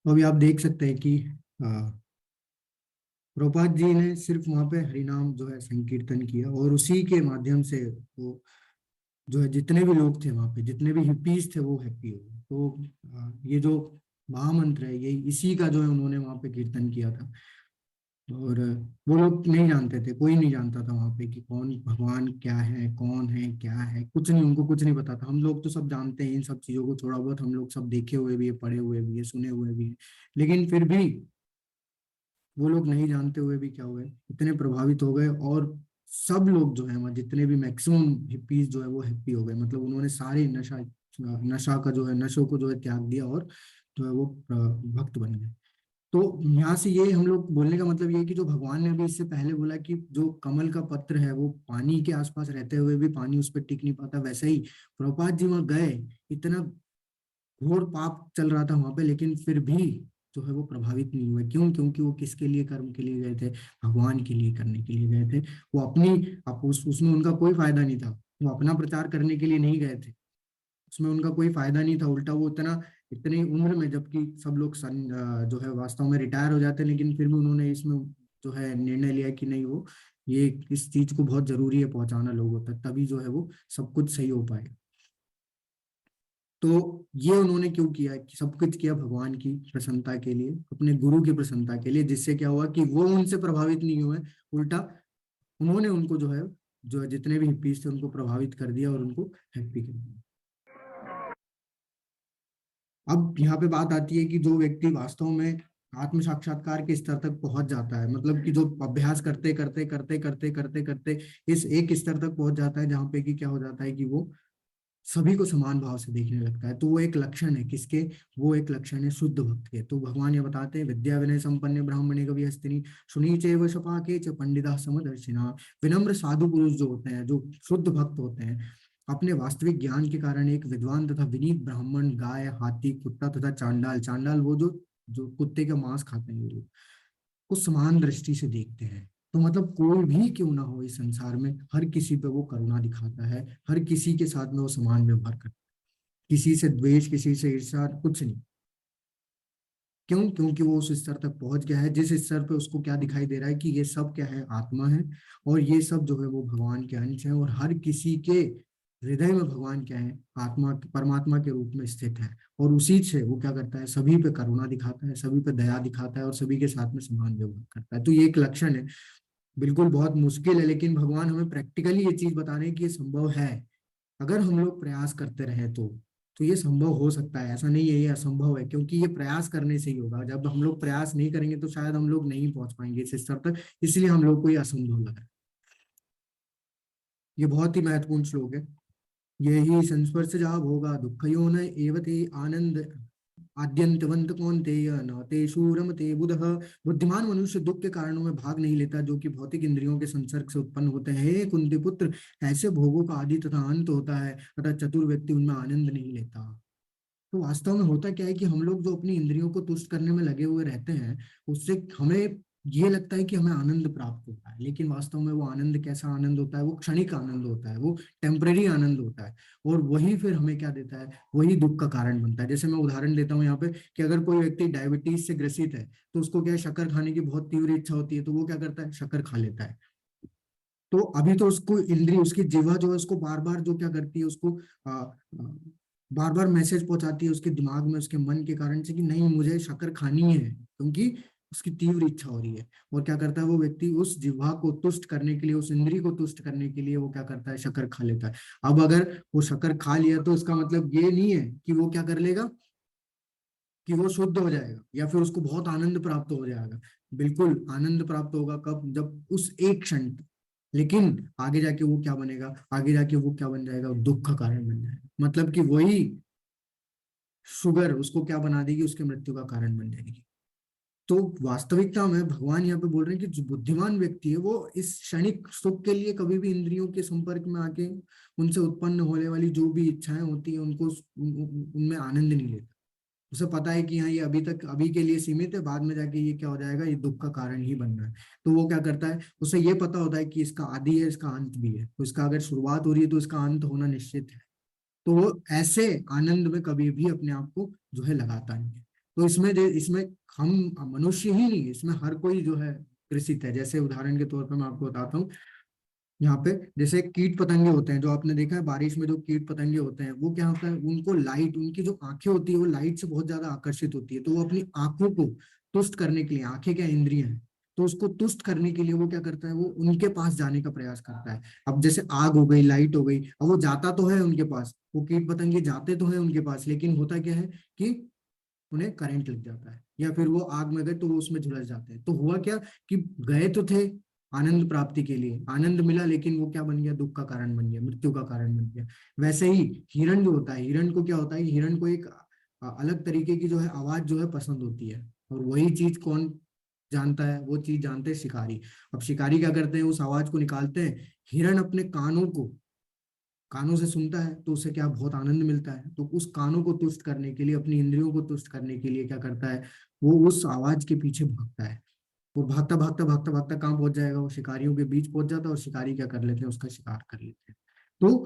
तो अभी आप देख सकते हैं कि प्रभुपाद जी ने सिर्फ वहां पे हरिनाम जो है संकीर्तन किया, और उसी के माध्यम से वो जो है जितने भी लोग थे वहां पे, जितने भी हिप्पीज थे, वो हैप्पी हो गए। तो ये जो महामंत्र है, ये इसी का जो है उन्होंने वहां पे कीर्तन किया था। और वो लोग नहीं जानते थे, कोई नहीं जानता था वहां पे कि कौन भगवान क्या है, कौन है क्या है, कुछ नहीं, उनको कुछ नहीं पता था। हम लोग तो सब जानते हैं इन सब चीजों को, थोड़ा बहुत हम लोग सब देखे हुए भी है, पढ़े हुए भी है, सुने हुए भी है। लेकिन फिर भी वो लोग नहीं जानते हुए भी क्या हुए, इतने प्रभावित हो गए, और सब लोग जो है वहाँ जितने भी मैक्सिमम हिप्पीज जो है वो हैप्पी हो गए। मतलब उन्होंने सारे नशा नशा का जो है, नशों को जो है त्याग दिया, और जो है वो भक्त बन गए। तो यहाँ से ये हम लोग बोलने का मतलब ये है कि जो भगवान ने अभी इससे पहले बोला कि जो कमल का पत्र है वो पानी के आसपास रहते हुए भी पानी उस पर टिक नहीं पाता, वैसे ही प्रभुपाद जी वहां गए, इतना घोर पाप चल रहा था वहां पे, लेकिन फिर भी जो है वो प्रभावित नहीं हुए। क्यों? क्योंकि वो किसके लिए कर्म के लिए गए थे? भगवान के लिए करने के लिए गए थे। वो अपनी उसमें उनका कोई फायदा नहीं था। वो अपना प्रचार करने के लिए नहीं गए थे, उसमें उनका कोई फायदा नहीं था। उल्टा वो इतना इतनी उम्र में, जबकि सब लोग जो है वास्तव में रिटायर हो जाते हैं, लेकिन फिर भी उन्होंने इसमें जो है निर्णय लिया कि नहीं, वो ये इस चीज को बहुत जरूरी है पहुंचाना लोगों तक, तभी जो है वो सब कुछ सही हो पाएगा। तो ये उन्होंने क्यों किया? कि सब कुछ किया भगवान की प्रसन्नता के लिए, अपने गुरु की प्रसन्नता के लिए, जिससे क्या हुआ कि वो उनसे प्रभावित नहीं हुए, उल्टा उन्होंने उनको जो है जितने भी हिप्पीज थे उनको प्रभावित कर दिया और उनको हैप्पी कर दिया। अब यहाँ पे बात आती है कि जो व्यक्ति वास्तव में आत्म साक्षात्कार के स्तर तक पहुंच जाता है, मतलब कि जो अभ्यास करते करते करते करते करते करते इस एक स्तर तक पहुंच जाता है जहाँ पे कि क्या हो जाता है कि वो सभी को समान भाव से देखने लगता है। तो वो एक लक्षण है किसके? वो एक लक्षण है शुद्ध भक्त के। तो भगवान ये बताते हैं, विद्या विनय संपन्न ब्राह्मणे कवि हस्तिनी शुनि चैव शपाके च पंडिता समदर्शिना। विनम्र साधु पुरुष जो होते हैं, जो शुद्ध भक्त होते हैं, अपने वास्तविक ज्ञान के कारण एक विद्वान तथा विनीत ब्राह्मण, गाय, हाथी, कुत्ता तथा चांडाल, चांडाल वो जो जो कुत्ते का मांस खाते हैं, वो लोग को समान दृष्टि से देखते हैं। तो मतलब कोई भी क्यों ना हो इस संसार में, हर किसी पे वो करुणा दिखाता है, हर किसी के साथ में वो समान व्यवहार करता है, किसी से द्वेष, किसी से ईर्ष्या, कुछ नहीं। क्यों? क्योंकि वो उस स्तर तक पहुंच गया है जिस स्तर पे उसको क्या दिखाई दे रहा है कि ये सब क्या है? आत्मा है, और ये सब जो है वो भगवान के अंश है, और हर किसी के हृदय में भगवान क्या है? आत्मा, परमात्मा के रूप में स्थित है। और उसी से वो क्या करता है? सभी पे करुणा दिखाता है, सभी पे दया दिखाता है, और सभी के साथ में समान व्यवहार करता है। तो ये एक लक्षण है। बिल्कुल बहुत मुश्किल है, लेकिन भगवान हमें प्रैक्टिकली ये चीज बता रहे हैं कि ये संभव है। अगर हम लोग प्रयास करते रहे तो ये संभव हो सकता है। ऐसा नहीं है ये असंभव है, क्योंकि ये प्रयास करने से ही होगा। जब हम लोग प्रयास नहीं करेंगे तो शायद हम लोग नहीं पहुंच पाएंगे इस स्तर तक, इसलिए हम लोग को ये असंभव लग रहा है। ये बहुत ही महत्वपूर्ण श्लोक है। यही संस्पर्शजा भोगा दुःखयो न एवते आनंद आद्यंतवंत कौन्तेय न तेषु रमते बुधः। बुद्धिमान मनुष्य दुख के कारणों में भाग नहीं लेता जो कि भौतिक इंद्रियों के संसर्ग से उत्पन्न होते हैं। हे कुंती पुत्र, ऐसे भोगों का आदि तथा अंत होता है, तथा चतुर व्यक्ति उनमें आनंद नहीं लेता। तो वास्तव में होता क्या है कि हम लोग जो अपनी इंद्रियों को तुष्ट करने में लगे हुए रहते हैं, उससे हमें ये लगता है कि हमें आनंद प्राप्त होता है, लेकिन वास्तव में वो आनंद कैसा आनंद होता है? वो क्षणिक आनंद होता है, वो टेम्परेरी आनंद होता है। और वही फिर हमें क्या देता है? वही दुख का कारण बनता है। जैसे मैं उदाहरण देता हूँ यहाँ पे कि अगर कोई व्यक्ति डायबिटीज से ग्रसित है, तो उसको क्या है? शक्कर खाने की बहुत तीव्र इच्छा होती है, तो वो क्या करता है? शक्कर खा लेता है। तो अभी तो उसको इंद्रिय, उसकी जिह्वा जो है उसको बार बार जो क्या करती है, उसको बार बार मैसेज पहुंचाती है उसके दिमाग में, उसके मन के कारण से कि नहीं, मुझे शक्कर खानी है, क्योंकि उसकी तीव्र इच्छा हो रही है। और क्या करता है वो व्यक्ति? उस जिह्वा को तुष्ट करने के लिए, उस इंद्रिय को तुष्ट करने के लिए वो क्या करता है? शक्कर खा लेता है। अब अगर वो शक्कर खा लिया तो इसका मतलब ये नहीं है कि वो क्या कर लेगा, कि वो शुद्ध हो जाएगा या फिर उसको बहुत आनंद प्राप्त हो जाएगा। बिल्कुल आनंद प्राप्त होगा कब? जब उस एक क्षण तक। लेकिन आगे जाके वो क्या बनेगा? आगे जाके वो क्या बन जाएगा? दुख का कारण बन जाएगा। मतलब कि वही शुगर उसको क्या बना देगी? उसके मृत्यु का कारण बन जाएगी। तो वास्तविकता में भगवान यहाँ पे बोल रहे हैं कि जो बुद्धिमान व्यक्ति है वो इस क्षणिक सुख के लिए कभी भी इंद्रियों के संपर्क में आके उनसे उत्पन्न होने वाली जो भी इच्छाएं होती है उनको उनमें आनंद नहीं लेता। उसे पता है कि हाँ, ये अभी तक, अभी के लिए सीमित है, बाद में जाके ये क्या हो जाएगा? ये दुख का कारण ही बनना है। तो वो क्या करता है? उसे ये पता होता है कि इसका आदि है, इसका अंत भी है, तो इसका अगर शुरुआत हो रही है तो इसका अंत होना निश्चित है। तो वो ऐसे आनंद में कभी भी अपने आप को जो है लगाता नहीं है। तो इसमें हम मनुष्य ही नहीं, इसमें हर कोई जो है ग्रसित है। जैसे उदाहरण के तौर पर मैं आपको बताता हूँ, यहाँ पे जैसे कीट पतंगे होते हैं, जो आपने देखा है बारिश में जो कीट पतंगे होते हैं, वो क्या होता है, उनको लाइट, उनकी जो आंखें होती है वो लाइट से बहुत ज्यादा आकर्षित होती है, तो वो अपनी आंखों को तुष्ट करने के लिए, आंखें क्या इंद्रियां हैं, तो उसको तुष्ट करने के लिए वो क्या करता है, वो उनके पास जाने का प्रयास करता है। अब जैसे आग हो गई, लाइट हो गई, अब वो जाता तो है उनके पास, वो कीट पतंगे जाते तो है उनके पास, लेकिन होता क्या है कि उन्हें करंट लग जाता है, या फिर वो आग में गए तो वो उसमें झुलस जाते हैं। तो हुआ क्या कि गए तो थे आनंद प्राप्ति के लिए, आनंद मिला, लेकिन वो क्या बन गया, दुख का कारण बन गया, मृत्यु का कारण बन गया। वैसे ही हिरण जो होता है, हिरण को क्या होता है, हिरण को एक अलग तरीके की जो है आवाज जो है पसंद होती है, और वही चीज कौन जानता है, वो चीज जानते हैं शिकारी। अब शिकारी क्या करते हैं, उस आवाज को निकालते हैं, हिरण अपने कानों से सुनता है, तो उसे क्या बहुत आनंद मिलता है, तो उस कानों को तुष्ट करने के लिए, अपनी इंद्रियों को तुष्ट करने के लिए क्या करता है, वो उस आवाज के पीछे भागता है। वो भागता भागता भागता भागता कहाँ पहुंच जाएगा, वो शिकारियों के बीच पहुंच जाता है, और शिकारी क्या कर लेते हैं, उसका शिकार कर लेते हैं। तो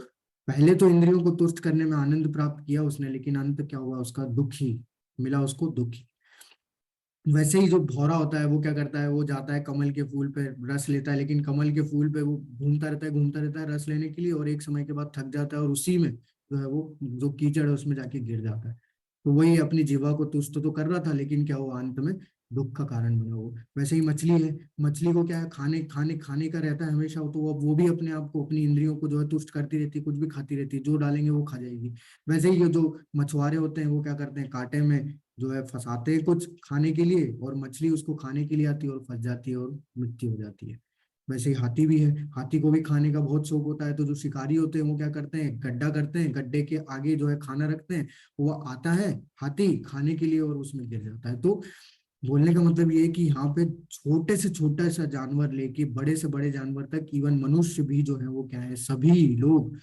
पहले तो इंद्रियों को तुष्ट करने में आनंद प्राप्त किया उसने, लेकिन अंत क्या हुआ, उसका दुख ही मिला, उसको दुख ही। वैसे ही जो भौरा होता है, वो क्या करता है, वो जाता है कमल के फूल पे रस लेता है, लेकिन कमल के फूल पे वो घूमता रहता है रस लेने के लिए, और एक समय के बाद थक जाता है, और उसी में जो है वो जो कीचड़ है उसमें जाके गिर जाता है। तो वही अपनी जीवा को तुष्ट तो कर रहा था, लेकिन क्या हुआ, अंत में दुख का कारण बना वो। वैसे ही मछली है, मछली को क्या है, खाने खाने खाने का रहता है हमेशा, तो वो भी अपने आप को, अपनी इंद्रियों को जो है तुष्ट करती रहती है, कुछ भी खाती रहती है, जो डालेंगे वो खा जाएगी। वैसे ही ये जो मछुआरे होते हैं, वो क्या करते हैं, कांटे में जो है फंसाते हैं कुछ खाने के लिए, और मछली उसको खाने के लिए आती है और फंस जाती है और मृत्यु हो जाती है। वैसे ही हाथी भी है, हाथी को भी खाने का बहुत शौक होता है, तो जो शिकारी होते हैं वो क्या करते हैं, गड्ढा करते हैं, गड्ढे के आगे जो है खाना रखते हैं, वो आता है हाथी खाने के लिए और उसमें गिर जाता है। तो बोलने का मतलब ये है कि यहाँ पे छोटे से छोटा सा जानवर लेके बड़े से बड़े जानवर तक, इवन मनुष्य भी जो है वो क्या है, सभी लोग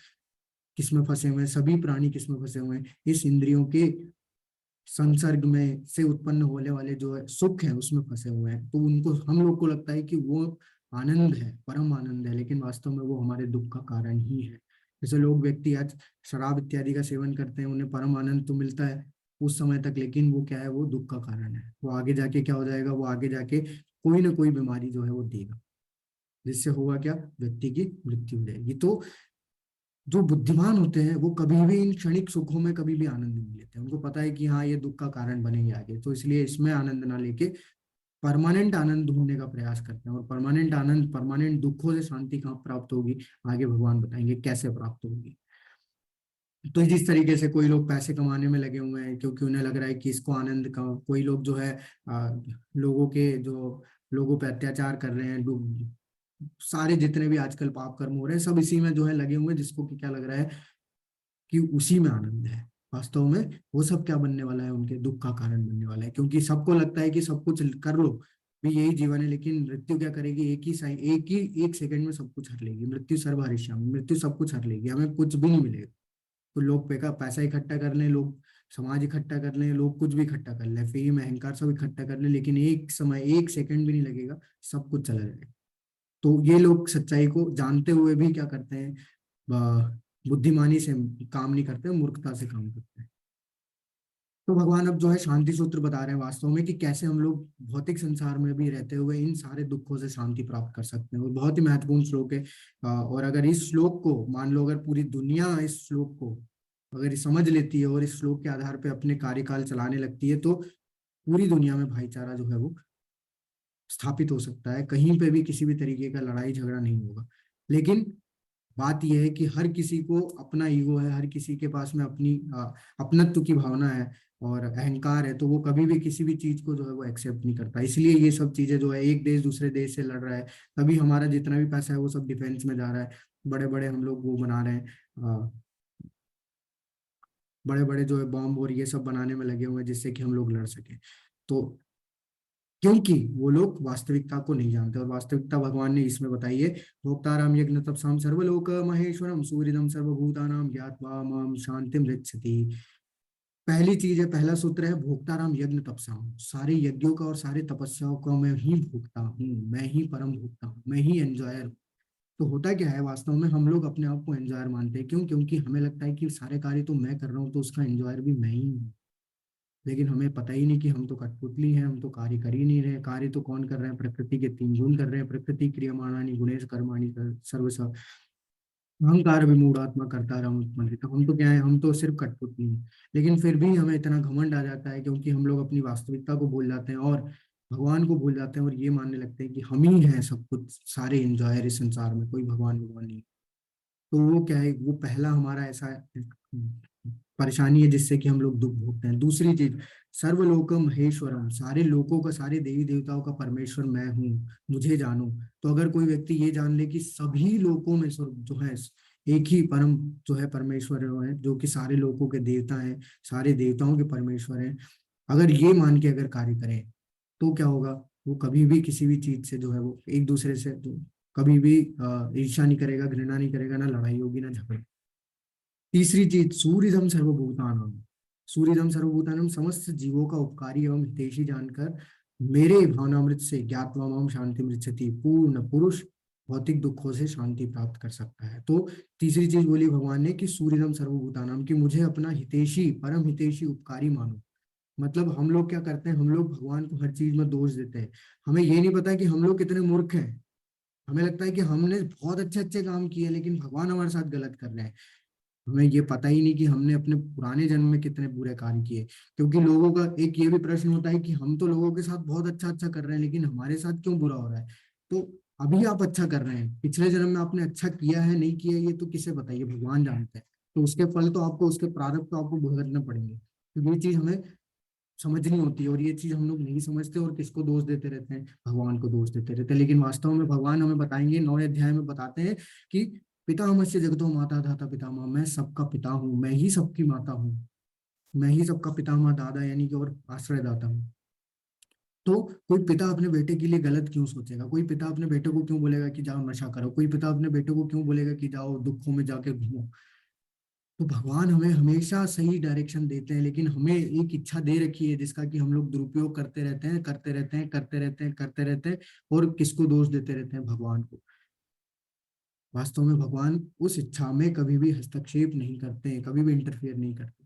किसमें फंसे हुए हैं, सभी प्राणी किसमें फंसे हुए हैं, इस इंद्रियों के संसर्ग में से उत्पन्न होने वाले जो है सुख है उसमें फंसे हुए हैं। तो उनको, हम लोग को लगता है कि वो आनंद है, परम आनंद है, लेकिन वास्तव में वो हमारे दुख का कारण ही है। जैसे लोग, व्यक्ति आज शराब इत्यादि का सेवन करते हैं, उन्हें परम आनंद तो मिलता है उस समय तक, लेकिन वो क्या है, वो दुख का कारण है। वो आगे जाके क्या हो जाएगा, वो आगे जाके कोई ना कोई बीमारी जो है वो देगा, जिससे होगा क्या, व्यक्ति की मृत्यु हो जाएगी। तो जो बुद्धिमान होते हैं वो कभी भी इन क्षणिक सुखों में कभी भी आनंद नहीं लेते, उनको पता है कि हाँ ये दुख का कारण बनेंगे आगे, तो इसलिए इसमें आनंद ना लेके परमानेंट आनंद ढूंढने का प्रयास करते हैं। और परमानेंट आनंद, परमानेंट दुखों से शांति कहाँ प्राप्त होगी, आगे भगवान बताएंगे कैसे प्राप्त होगी। तो जिस तरीके से कोई लोग पैसे कमाने में लगे हुए हैं, क्योंकि उन्हें लग रहा है कि इसको आनंद का, कोई लोग जो है लोगों के जो लोगों पे अत्याचार कर रहे हैं, लोग सारे जितने भी आजकल पाप कर्म हो रहे हैं, सब इसी में जो है लगे हुए हैं, जिसको कि क्या लग रहा है कि उसी में आनंद है। वास्तव में वो सब क्या बनने वाला है, उनके दुख का कारण बनने वाला है, क्योंकि सबको लगता है कि सब कुछ कर लो, भी यही जीवन है, लेकिन मृत्यु क्या करेगी, एक सेकंड में सब कुछ हर लेगी, मृत्यु सर्वहरिष्यामी, मृत्यु सब कुछ हर लेगी, हमें कुछ भी नहीं मिलेगा। तो लोग पैसा इकट्ठा कर लें, लोग समाज इकट्ठा कर लें, लोग कुछ भी इकट्ठा कर लें, फेम अहंकार सब इकट्ठा कर लें, लेकिन एक समय, एक सेकंड भी नहीं लगेगा, सब कुछ चला जाएगा। तो ये लोग सच्चाई को जानते हुए भी क्या करते हैं, बुद्धिमानी से काम नहीं करते, मूर्खता से काम करते हैं। तो भगवान अब जो है शांति सूत्र बता रहे हैं वास्तव में, कि कैसे हम लोग भौतिक संसार में भी रहते हुए इन सारे दुखों से शांति प्राप्त कर सकते हैं। और बहुत ही महत्वपूर्ण श्लोक है। और अगर इस श्लोक को मान लो, अगर पूरी दुनिया इस श्लोक को अगर समझ लेती है और इस श्लोक के आधार पर अपने कार्यकाल चलाने लगती है, तो पूरी दुनिया में भाईचारा जो है वो स्थापित हो सकता है, कहीं पे भी किसी भी तरीके का लड़ाई झगड़ा नहीं होगा। लेकिन बात यह है कि हर किसी को अपना ईगो है, हर किसी के पास में अपनी अपनत्व की भावना है और अहंकार है, तो वो कभी भी किसी भी चीज को जो है वो एक्सेप्ट नहीं करता। इसलिए ये सब चीजें जो है, एक देश दूसरे देश से लड़ रहा है, तभी हमारा जितना भी पैसा है वो सब डिफेंस में जा रहा है। बड़े बड़े हम लोग वो बना रहे हैं, बड़े बड़े जो है बॉम्ब और ये सब बनाने में लगे हुए हैं, जिससे कि हम लोग लड़ सके। तो क्योंकि वो लोग वास्तविकता को नहीं जानते, और वास्तविकता भगवान ने इसमें बताई है। भोक्ताराम यज्ञ तपसाम सर्वलोक महेश्वरम सूर्यदम सर्वभूतानाम ज्ञात्वा माम शांतिम रिच्छति। पहली चीज है, पहला सूत्र है, भोक्ताराम यज्ञ तपसाम, सारे यज्ञों का और सारे तपस्याओं को मैं ही भोगता हूँ, मैं ही परम भोगता हूँ, मैं ही एंजॉयर हूँ। तो होता क्या है, वास्तव में हम लोग अपने आप को एंजॉयर मानते हैं, क्यों, क्योंकि हमें लगता है कि सारे कार्य तो मैं कर रहा हूँ, तो उसका एंजॉयर भी मैं ही हूँ। लेकिन हमें पता ही नहीं कि हम तो कठपुतली हैं, हम तो कार्य कर ही नहीं रहे। कार्य तो कौन कर रहे हैं? प्रकृति के तीन गुण कर रहे हैं। प्रकृति क्रियमाणानि गुणेश कर्माणि सर्वश अहंकार विमूढ़ात्मा करता रहा उत्पन्न। तो हम तो क्या है? हम तो सिर्फ कठपुतली हैं। लेकिन फिर भी हमें इतना घमंड आ जाता है, क्योंकि हम लोग अपनी वास्तविकता को भूल जाते हैं और भगवान को भूल जाते हैं, और ये मानने लगते हैं कि हम ही हैं सब कुछ, सारे एंजॉयर इस संसार में, कोई भगवान भगवान नहीं। तो वो क्या है? वो पहला हमारा ऐसा परेशानी है जिससे कि हम लोग दुख भोगते हैं। दूसरी चीज, सर्वलोकम महेश्वरम, सारे लोगों का, सारे देवी देवताओं का परमेश्वर मैं हूँ, मुझे जानो। तो अगर कोई व्यक्ति ये जान ले कि सभी लोकों में जो है एक ही परम जो है परमेश्वर है, जो कि सारे लोगों के देवता हैं, सारे देवताओं के परमेश्वर हैं, अगर ये मान के अगर कार्य करें, तो क्या होगा? वो कभी भी किसी भी चीज से जो है वो एक दूसरे से कभी भी ईर्ष्या नहीं करेगा, घृणा नहीं करेगा, ना लड़ाई होगी ना झगड़ा। तीसरी चीज, सूर्यदम सर्वभूतानम, सूर्यदम सर्वभूतानम, समस्त जीवों का उपकारी एवं हितैषी जानकर मेरे भावनामृत से ज्ञात्वा माम शांति मृच्छति, पूर्ण पुरुष भौतिक दुखों से शांति प्राप्त कर सकता है। तो तीसरी चीज बोली भगवान ने कि सूर्यदम सर्वभूतानम, कि मुझे अपना हितैषी, परम हितैषी, उपकारी मानो। मतलब हम लोग क्या करते हैं? हम लोग भगवान को हर चीज में दोष देते हैं। हमें ये नहीं पता कि हम लोग कितने मूर्ख हैं। हमें लगता है कि हमने बहुत अच्छे अच्छे काम किए, लेकिन भगवान हमारे साथ गलत कर रहे हैं। हमें ये पता ही नहीं कि हमने अपने पुराने जन्म में कितने बुरे कार्य किए। क्योंकि लोगों का एक ये भी प्रश्न होता है कि हम तो लोगों के साथ बहुत अच्छा अच्छा कर रहे हैं, लेकिन हमारे साथ क्यों बुरा हो रहा है? तो अभी आप अच्छा कर रहे हैं, पिछले जन्म में आपने अच्छा किया है नहीं किया, ये तो किसे बताइए? भगवान जानते हैं। तो उसके फल तो आपको, उसके प्रारब्ध तो आपको भुगतने पड़ेंगे। तो ये चीज हमें समझनी होती है, और ये चीज हम लोग नहीं समझते और किसको दोष देते रहते हैं? भगवान को दोष देते रहते हैं। लेकिन वास्तव में भगवान हमें बताएंगे, 9वें अध्याय में बताते हैं कि पितामहस्य जगतो माता धाता पितामह, मैं सबका पिता हूँ, मैं ही सबकी माता हूँ, मैं ही सबका पितामह, दादा यानी कि और आश्रयदाता हूँ। तो कोई पिता अपने बेटे के लिए गलत क्यों सोचेगा? कोई पिता अपने बेटे को क्यों बोलेगा कि जाओ नशा करो? कोई पिता अपने बेटे को क्यों बोलेगा कि जाओ दुखों में जाके घूमो? तो भगवान हमें हमेशा सही डायरेक्शन देते हैं, लेकिन हमें एक इच्छा दे रखी है जिसका कि हम लोग दुरुपयोग करते रहते हैं, करते रहते हैं, करते रहते हैं, करते रहते हैं। और किसको दोष देते रहते हैं? भगवान को। वास्तव में भगवान उस इच्छा में कभी भी हस्तक्षेप नहीं करते हैं, कभी भी इंटरफेयर नहीं करते।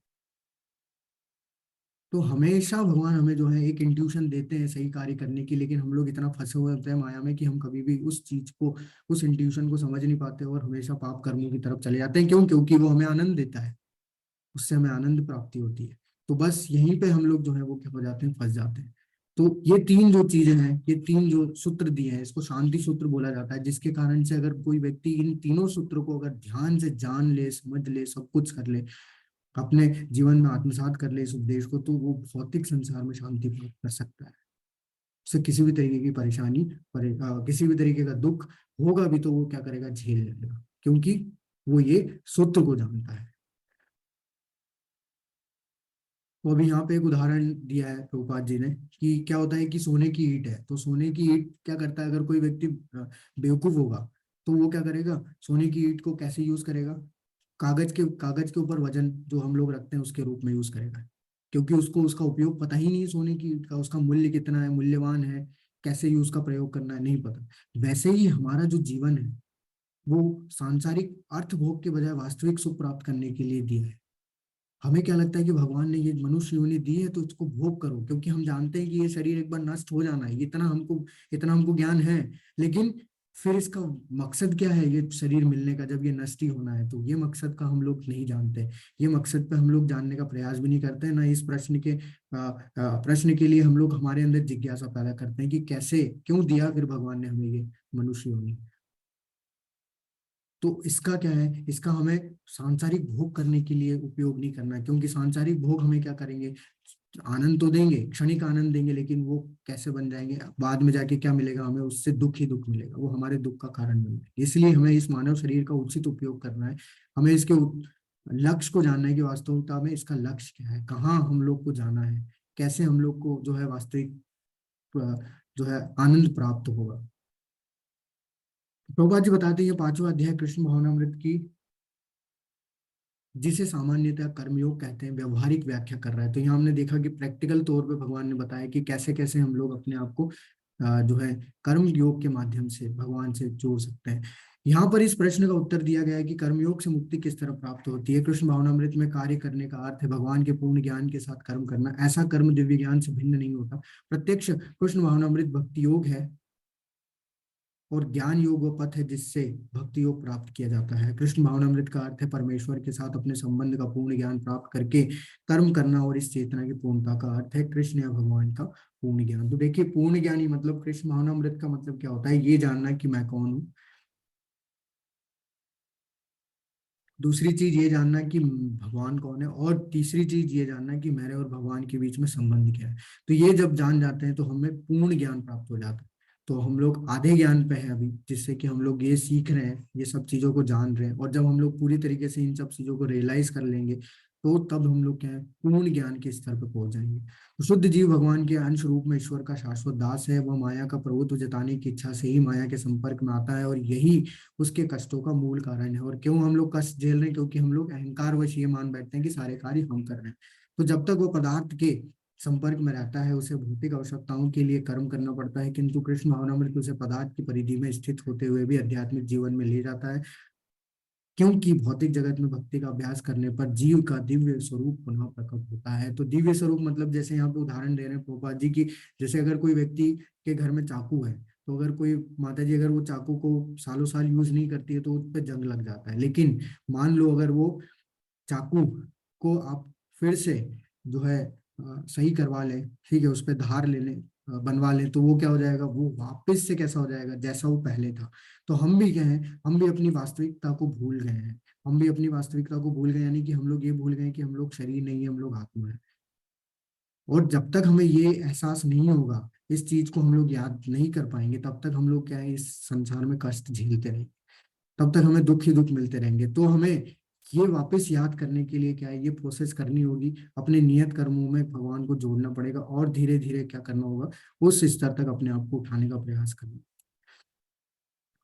तो हमेशा भगवान हमें जो है एक इंट्यूशन देते हैं सही कार्य करने की, लेकिन हम लोग इतना फंसे हुए होते हैं माया में कि हम कभी भी उस चीज को, उस इंट्यूशन को समझ नहीं पाते, और हमेशा पाप कर्मों की तरफ चले जाते हैं। क्यों? क्योंकि वो हमें आनंद देता है, उससे हमें आनंद प्राप्ति होती है। तो बस यहीं पे हम लोग जो है वो क्या हो जाते हैं? फंस जाते हैं। तो ये तीन जो चीजें हैं, ये तीन जो सूत्र दिए हैं, इसको शांति सूत्र बोला जाता है, जिसके कारण से अगर कोई व्यक्ति इन तीनों सूत्रों को अगर ध्यान से जान ले, समझ ले, सब कुछ कर ले, अपने जीवन में आत्मसात कर ले इस उपदेश को, तो वो भौतिक संसार में शांति प्राप्त कर सकता है। उसे किसी भी तरीके की परेशानी, किसी भी तरीके का दुख होगा भी तो वो क्या करेगा? झेल लेगा, क्योंकि वो ये सूत्र को जानता है। तो अभी यहाँ पे एक उदाहरण दिया है प्रभुपाद जी ने, कि क्या होता है कि सोने की ईंट है, तो सोने की ईंट क्या करता है? अगर कोई व्यक्ति बेवकूफ होगा, तो वो क्या करेगा? सोने की ईंट को कैसे यूज करेगा? कागज के ऊपर वजन जो हम लोग रखते हैं उसके रूप में यूज करेगा, क्योंकि उसको उसका उपयोग पता ही नहीं है। सोने की ईंट का उसका मूल्य कितना है, मूल्यवान है, कैसे यूज का प्रयोग करना है, नहीं पता। वैसे ही हमारा जो जीवन है, वो सांसारिक अर्थ भोग के बजाय वास्तविक सुख प्राप्त करने के लिए दिया है। हमें क्या लगता है कि भगवान ने ये मनुष्य योनि दी है तो इसको भोग करो, क्योंकि हम जानते हैं कि ये शरीर एक बार नष्ट हो जाना है, इतना हमको ज्ञान है। लेकिन फिर इसका मकसद क्या है? ये शरीर मिलने का, जब ये नष्ट ही होना है, तो ये मकसद का हम लोग नहीं जानते। ये मकसद पे हम लोग जानने का प्रयास भी नहीं करते हैं, ना इस प्रश्न के लिए हम लोग हमारे अंदर जिज्ञासा पैदा करते हैं कि कैसे, क्यों दिया फिर भगवान ने हमें ये मनुष्य योनि। तो इसका क्या है? इसका हमें सांसारिक भोग करने के लिए उपयोग नहीं करना है, क्योंकि सांसारिक भोग हमें क्या करेंगे? आनंद तो देंगे, क्षणिक आनंद देंगे, लेकिन वो कैसे बन जाएंगे? बाद में जाके क्या मिलेगा हमें? उससे दुख ही दुख मिलेगा, वो हमारे दुख का कारण बनेगा। इसलिए हमें इस मानव शरीर का उचित उपयोग करना है। हमें इसके लक्ष्य को जानना है कि वास्तविकता में इसका लक्ष्य क्या है, कहाँ हम लोग को जाना है, कैसे हम लोग को जो है वास्तविक जो है आनंद प्राप्त होगा। प्रभुपाद जी बताते हैं, ये 5वां अध्याय कृष्ण भावनामृत की, जिसे सामान्यतः कर्मयोग कहते हैं, व्यवहारिक व्याख्या कर रहा है। तो यहाँ हमने देखा कि प्रैक्टिकल तौर पे भगवान ने बताया कि कैसे कैसे हम लोग अपने आप को जो है कर्म योग के माध्यम से भगवान से जोड़ सकते हैं। यहाँ पर इस प्रश्न का उत्तर दिया गया है कि कर्मयोग से मुक्ति किस तरह प्राप्त होती है। कृष्ण भावनामृत में कार्य करने का अर्थ है भगवान के पूर्ण ज्ञान के साथ कर्म करना। ऐसा कर्म दिव्य ज्ञान से भिन्न नहीं होता। प्रत्यक्ष कृष्ण भावनामृत भक्ति योग है और ज्ञान योग वो पथ है जिससे भक्ति योग प्राप्त किया जाता है। कृष्ण भावनामृत का अर्थ है परमेश्वर के साथ अपने संबंध का पूर्ण ज्ञान प्राप्त करके कर्म करना, और इस चेतना की पूर्णता का अर्थ है कृष्ण या भगवान का पूर्ण ज्ञान। तो देखिए, पूर्ण ज्ञानी मतलब कृष्ण भावनामृत का मतलब क्या होता है, ये जानना कि मैं कौन हूँ। दूसरी चीज ये जानना कि भगवान कौन है, और तीसरी चीज ये जानना कि मेरे और भगवान के बीच में संबंध क्या है। तो ये जब जान जाते हैं तो हमें पूर्ण ज्ञान प्राप्त हो जाता है। तो हम लोग आधे ज्ञान पे हैं अभी, जिससे कि हम लोग ये सीख रहे हैं, ये सब चीजों को जान रहे हैं, और जब हम लोग पूरी तरीके से इन सब चीजों को रियलाइज कर लेंगे तो तब हम लोग क्या है, पूर्ण ज्ञान के स्तर पर पहुंच जाएंगे। तो शुद्ध जीव भगवान के अंश रूप में ईश्वर का शाश्वत दास है। वह माया का प्रभुत्व जताने की इच्छा से ही माया के संपर्क में आता है, और यही उसके कष्टों का मूल कारण है। और क्यों हम लोग कष्ट झेल रहे हैं, क्योंकि हम लोग अहंकार वश ये मान बैठते हैं कि सारे कार्य हम कर रहे हैं। तो जब तक वो पदार्थ के संपर्क में रहता है, उसे भौतिक आवश्यकताओं के लिए कर्म करना पड़ता है, किंतु कृष्ण भावनामृत उसे पदार्थ की परिधि में स्थित होते हुए भी आध्यात्मिक जीवन में ले जाता है। क्योंकि भौतिक जगत में भक्ति का अभ्यास करने पर जीव का दिव्य स्वरूप पुनः प्रकट होता है। तो दिव्य स्वरूप मतलब, जैसे यहाँ पे उदाहरण दे रहे हैं प्रभुपाद जी की, जैसे अगर कोई व्यक्ति के घर में चाकू है, तो अगर कोई माता जी अगर वो चाकू को सालों साल यूज नहीं करती है तो उस पर जंग लग जाता है। लेकिन मान लो अगर वो चाकू को आप फिर से जो है सही करवा लें, ठीक है, उस पर धार ले लें, बनवा लें, तो वो क्या हो जाएगा, वो वापस से कैसा हो जाएगा, जैसा वो पहले था। तो हम भी क्या है, हम भी अपनी वास्तविकता को भूल गए हैं। हम भी अपनी वास्तविकता को भूल गए, यानी कि हम लोग ये भूल गए कि हम लोग शरीर नहीं है, हम लोग आत्मा है। और जब तक हमें ये एहसास नहीं होगा, इस चीज को हम लोग याद नहीं कर पाएंगे, तब तक हम लोग क्या है, इस संसार में कष्ट झेलते रहेंगे। तब तक हमें दुख ही दुख मिलते रहेंगे। तो हमें ये वापस याद करने के लिए क्या है, ये प्रोसेस करनी होगी। अपने नियत कर्मों में भगवान को जोड़ना पड़ेगा, और धीरे धीरे क्या करना होगा, उस स्तर तक अपने आप को उठाने का प्रयास करना।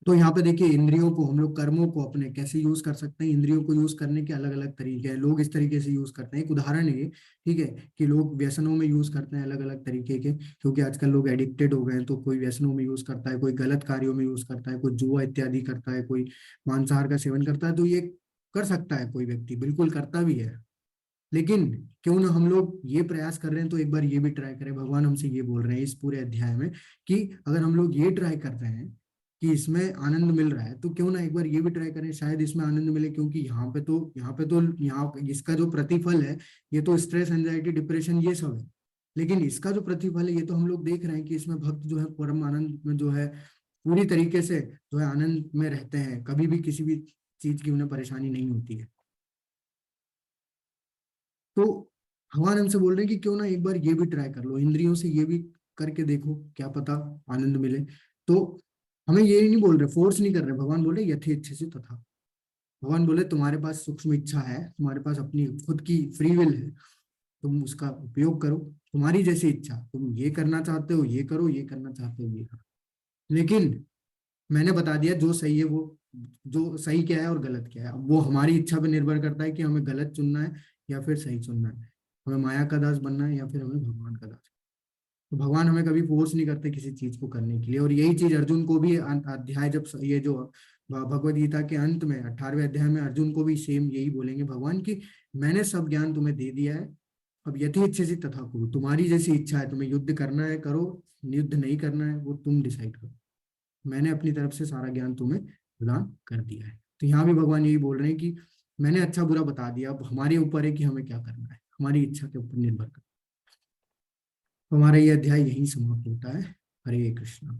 तो यहाँ पे देखिए, इंद्रियों को हम लोग कर्मों को अपने कैसे यूज कर सकते हैं। इंद्रियों को यूज करने के अलग अलग तरीके हैं। लोग इस तरीके से यूज करते हैं, एक उदाहरण है ये, ठीक है, कि लोग व्यसनों में यूज करते हैं अलग अलग तरीके के, क्योंकि आजकल लोग एडिक्टेड हो गए हैं। तो कोई व्यसनों में यूज करता है, कोई गलत कार्यों में यूज करता है, कोई जुआ इत्यादि करता है, कोई मांसाहार का सेवन करता है। तो ये कर सकता है, कोई व्यक्ति बिल्कुल करता भी है। लेकिन क्यों ना हम लोग ये प्रयास कर रहे हैं, तो एक बार ये भी ट्राई करें। भगवान हमसे ये बोल रहे हैं इस पूरे अध्याय में कि अगर हम लोग ये ट्राई कर रहे हैं कि इसमें आनंद मिल रहा है, तो क्यों ना एक बार ये भी ट्राई करें, शायद इसमें आनंद मिले। क्योंकि यहाँ इसका जो प्रतिफल है, ये तो स्ट्रेस, एंजाइटी, डिप्रेशन ये सब है। लेकिन इसका जो प्रतिफल है, ये तो हम लोग देख रहे हैं कि इसमें भक्त जो है परम आनंद में जो है पूरी तरीके से जो है आनंद में रहते हैं। कभी भी किसी भी चीज की उन्हें परेशानी नहीं होती है। तो भगवान हमसे बोल रहे हैं कि क्यों ना एक बार ये भी ट्राई कर लो, इंद्रियों से ये भी करके देखो, क्या पता आनंद मिले। तो हमें ये नहीं बोल रहे, फोर्स नहीं कर रहे। भगवान बोले यथे इच्छा से तथा। भगवान बोले तुम्हारे पास सूक्ष्म इच्छा है, तुम्हारे पास अपनी खुद की फ्री विल है, तुम उसका उपयोग करो। तुम्हारी जैसी इच्छा, तुम ये करना चाहते हो ये करो, ये करना चाहते हो ये करो। लेकिन मैंने बता दिया जो सही है, वो जो सही क्या है और गलत क्या है। अब वो हमारी इच्छा पे निर्भर करता है कि हमें गलत चुनना है या फिर सही चुनना है, हमें माया का दास बनना है या फिर हमें भगवान का दास। तो भगवान हमें कभी फोर्स नहीं करते किसी चीज को करने के लिए। और यही चीज अर्जुन को भी अध्याय जब ये जो भगवत गीता के अंत में 18वें अध्याय में अर्जुन को भी सेम यही बोलेंगे भगवान की, मैंने सब ज्ञान तुम्हें दे दिया है, अब यथी इच्छा से तथा करो। तुम्हारी जैसी इच्छा है, तुम्हें युद्ध करना है करो, युद्ध नहीं करना है वो तुम डिसाइड करो। मैंने अपनी तरफ से सारा ज्ञान तुम्हें प्रदान कर दिया है। तो यहाँ भी भगवान यही बोल रहे हैं कि मैंने अच्छा बुरा बता दिया, अब हमारे ऊपर है कि हमें क्या करना है, हमारी इच्छा के ऊपर निर्भर कर। तो हमारा ये अध्याय यही समाप्त होता है। हरे कृष्णा।